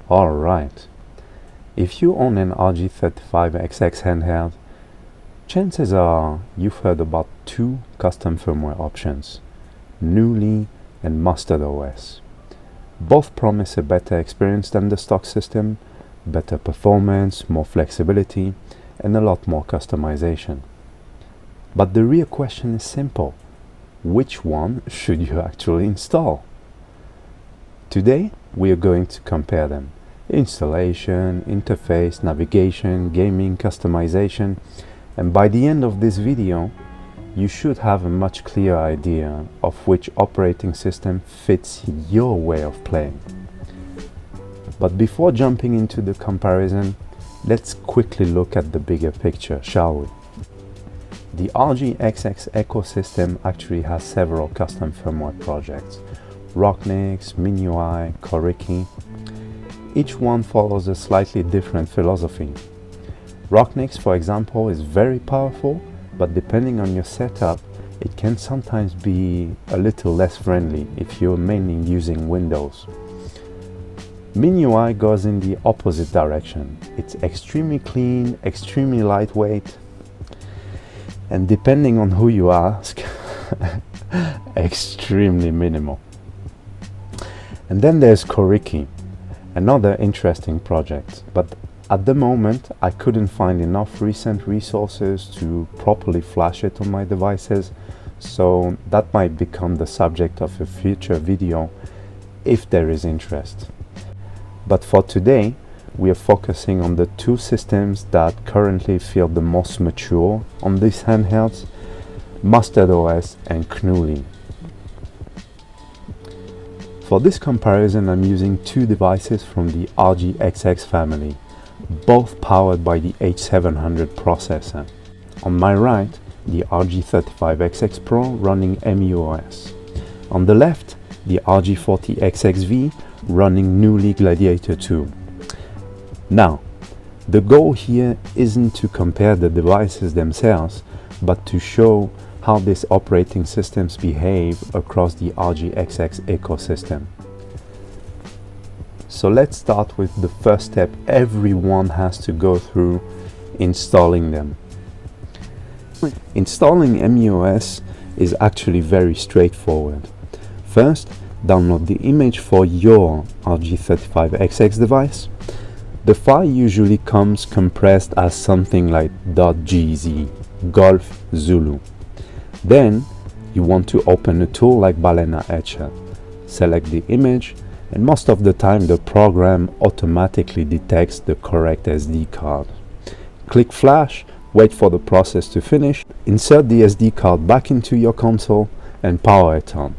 Alright, if you own an RG35XX handheld, chances are you've heard about two custom firmware options, KNULLI and Mustard OS. Both promise a better experience than the stock system, better performance, more flexibility, and a lot more customization. But the real question is simple: which one should you actually install? Today we are going to compare them: installation, interface, navigation, gaming, customization, and by the end of this video you should have a much clearer idea of which operating system fits your way of playing. But before jumping into the comparison, let's quickly look at the bigger picture, shall we? The RGXX ecosystem actually has several custom firmware projects: Rocknix, MuOS, KNULLI. Each one follows a slightly different philosophy. Rocknix, for example, is very powerful, but depending on your setup, it can sometimes be a little less friendly if you're mainly using Windows. MuOS goes in the opposite direction. It's extremely clean, extremely lightweight, and depending on who you ask, extremely minimal. And then there's KNULLI, another interesting project, but at the moment I couldn't find enough recent resources to properly flash it on my devices, so that might become the subject of a future video if there is interest. But for today we are focusing on the two systems that currently feel the most mature on these handhelds: Mustard OS and KNULLI. For this comparison, I'm using two devices from the RGXX family, both powered by the H700 processor. On my right, the RG35XX Pro running MuOS. On the left, the RG40XXV running KNULLI Gladiator 2. Now, the goal here isn't to compare the devices themselves, but to show how these operating systems behave across the RGXX ecosystem. So let's start with the first step everyone has to go through: installing them. Installing MuOS is actually very straightforward. First, download the image for your RG35XX device. The file usually comes compressed as something like .gz, Golf Zulu. Then you want to open a tool like Allwinner H700. Select the image, and most of the time the program automatically detects the correct SD card. Click Flash, wait for the process to finish, insert the SD card back into your console and power it on.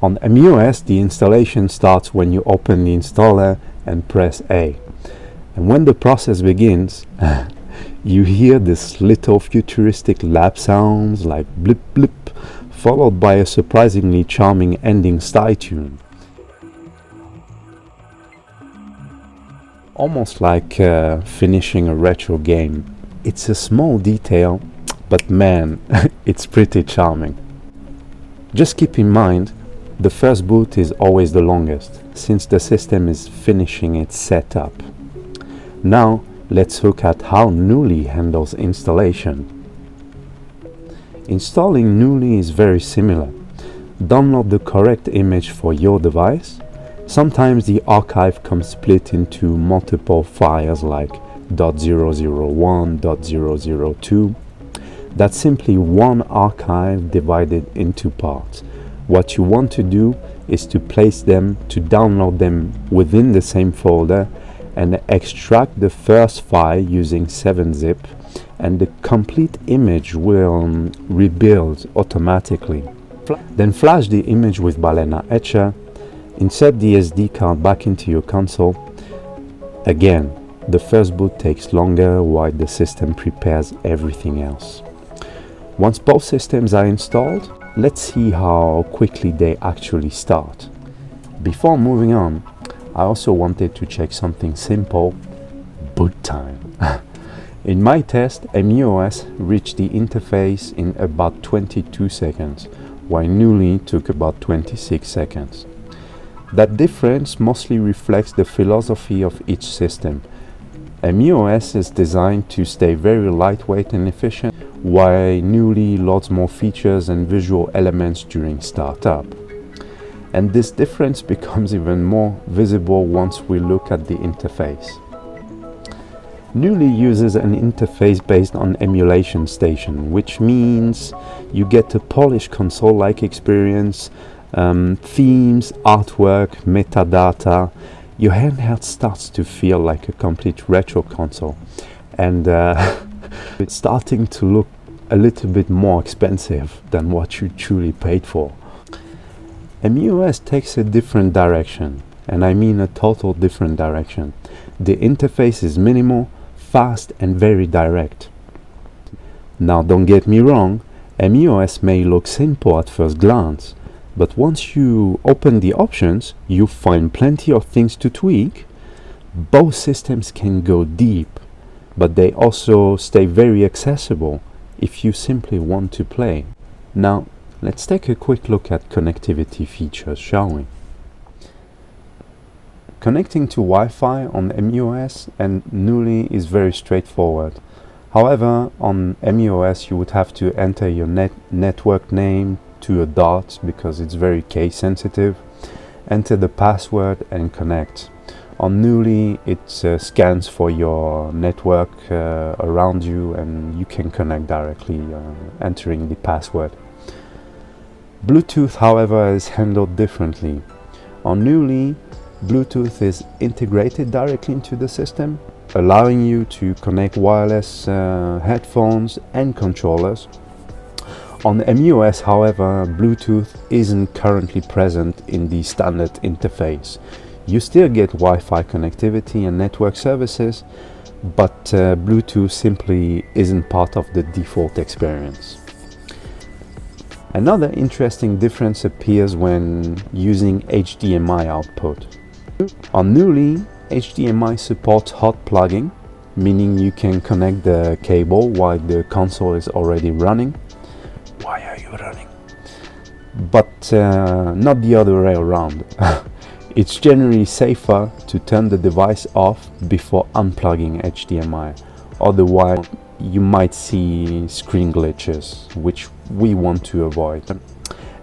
On MuOS, the installation starts when you open the installer and press A. And when the process begins, you hear this little futuristic lab sounds like blip blip, followed by a surprisingly charming ending style tune. Almost like finishing a retro game. It's a small detail, but man, it's pretty charming. Just keep in mind, the first boot is always the longest, since the system is finishing its setup. Now, let's look at how KNULLI handles installation. Installing KNULLI is very similar. Download the correct image for your device. Sometimes the archive comes split into multiple files like .001, .002. That's simply one archive divided into parts. What you want to do is to place them, to download them within the same folder, and extract the first file using 7-zip, and the complete image will rebuild automatically. Then flash the image with Allwinner H700, insert the SD card back into your console. Again, the first boot takes longer while the system prepares everything else. Once both systems are installed, let's see how quickly they actually start. Before moving on, I also wanted to check something simple: boot time. In my test, MuOS reached the interface in about 22 seconds, while KNULLI took about 26 seconds. That difference mostly reflects the philosophy of each system. MuOS is designed to stay very lightweight and efficient, while KNULLI loads more features and visual elements during startup. And this difference becomes even more visible once we look at the interface. KNULLI uses an interface based on emulation station, which means you get a polished console-like experience, themes, artwork, metadata. Your handheld starts to feel like a complete retro console, and it's starting to look a little bit more expensive than what you truly paid for. MuOS takes a different direction, and I mean a total different direction. The interface is minimal, fast and very direct. Now don't get me wrong, MuOS may look simple at first glance, but once you open the options, you find plenty of things to tweak. Both systems can go deep, but they also stay very accessible if you simply want to play. Now, let's take a quick look at connectivity features, shall we? Connecting to Wi-Fi on MuOS and KNULLI is very straightforward. However, on MuOS you would have to enter your network name to a dot because it's very case sensitive, enter the password and connect. On KNULLI it scans for your network around you, and you can connect directly entering the password. Bluetooth, however, is handled differently. On KNULLI, Bluetooth is integrated directly into the system, allowing you to connect wireless headphones and controllers. On MuOS, however, Bluetooth isn't currently present in the standard interface. You still get Wi-Fi connectivity and network services, but Bluetooth simply isn't part of the default experience. Another interesting difference appears when using HDMI output. On KNULLI, HDMI supports hot plugging, meaning you can connect the cable while the console is already running. Why are you running? But not the other way around. It's generally safer to turn the device off before unplugging HDMI. Otherwise, you might see screen glitches, which we want to avoid.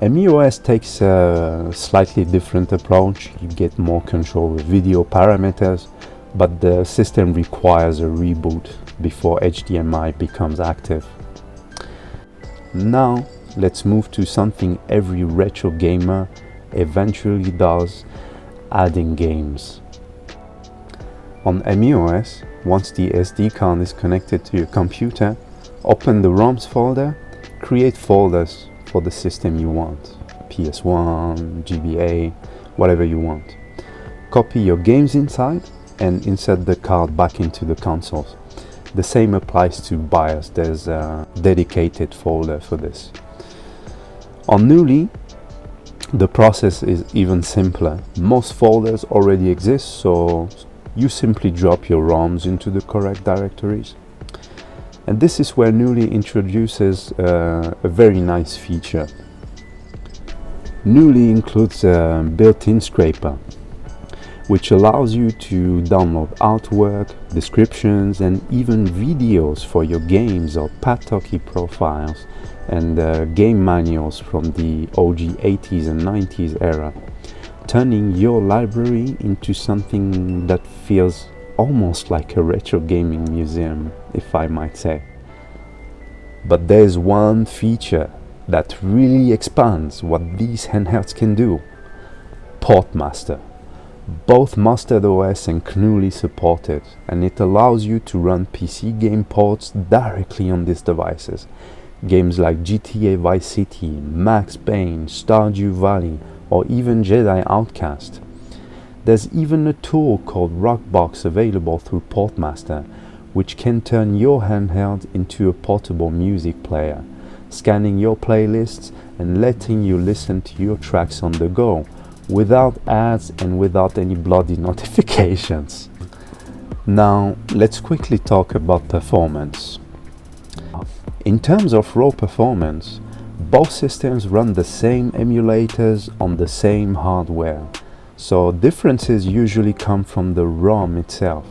MuOS takes a slightly different approach. You get more control with video parameters, but the system requires a reboot before HDMI becomes active. Now let's move to something every retro gamer eventually does, adding games. On MuOS, once the SD card is connected to your computer, open the ROMs folder, create folders for the system you want, PS1, GBA, whatever you want. Copy your games inside and insert the card back into the consoles. The same applies to BIOS, there's a dedicated folder for this. On KNULLI, the process is even simpler. Most folders already exist, so you simply drop your ROMs into the correct directories. And this is where KNULLI introduces a very nice feature. KNULLI includes a built-in scraper, which allows you to download artwork, descriptions, and even videos for your games or Patoki profiles and game manuals from the OG 80s and 90s era, turning your library into something that feels almost like a retro gaming museum, if I might say. But there's one feature that really expands what these handhelds can do: PortMaster. Both MasterOS and KNULLI support it, and it allows you to run PC game ports directly on these devices. Games like GTA Vice City, Max Payne, Stardew Valley, or even Jedi Outcast. There's even a tool called Rockbox available through PortMaster, which can turn your handheld into a portable music player, scanning your playlists and letting you listen to your tracks on the go, without ads and without any bloody notifications. Now, let's quickly talk about performance. In terms of raw performance, both systems run the same emulators on the same hardware. So differences usually come from the ROM itself,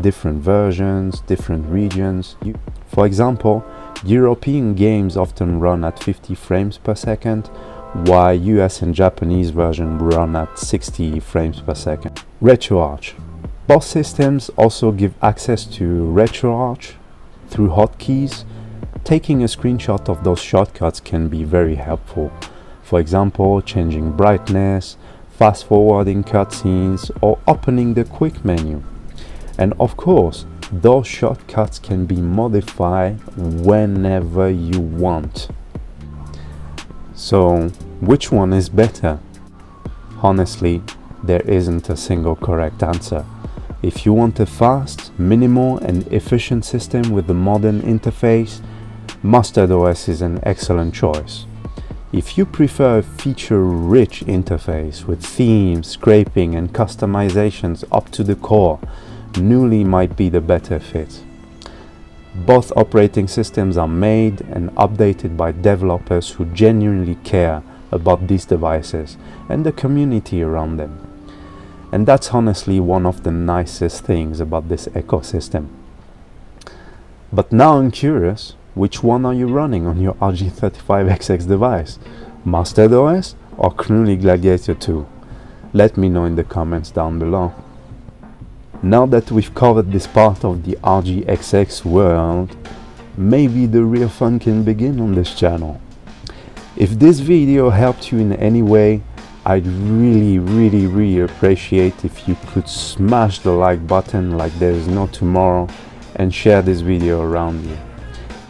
different versions, different regions. For example, European games often run at 50 frames per second, while US and Japanese version run at 60 frames per second. RetroArch. Both systems also give access to RetroArch through hotkeys. Taking a screenshot of those shortcuts can be very helpful. For example, changing brightness, fast forwarding cutscenes, or opening the quick menu. And of course, those shortcuts can be modified whenever you want. So, which one is better? Honestly, there isn't a single correct answer. If you want a fast, minimal and efficient system with a modern interface, MustardOS is an excellent choice. If you prefer a feature-rich interface with themes, scraping and customizations up to the core, KNULLI might be the better fit. Both operating systems are made and updated by developers who genuinely care about these devices and the community around them. And that's honestly one of the nicest things about this ecosystem. But now I'm curious, which one are you running on your RG35XX device? MustardOS or KNULLI Gladiator 2? Let me know in the comments down below. Now that we've covered this part of the RGXX world, maybe the real fun can begin on this channel. If this video helped you in any way, I'd really appreciate if you could smash the like button like there is no tomorrow and share this video around you.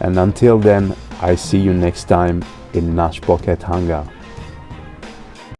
And until then, I see you next time in Nash Pocket Hangout.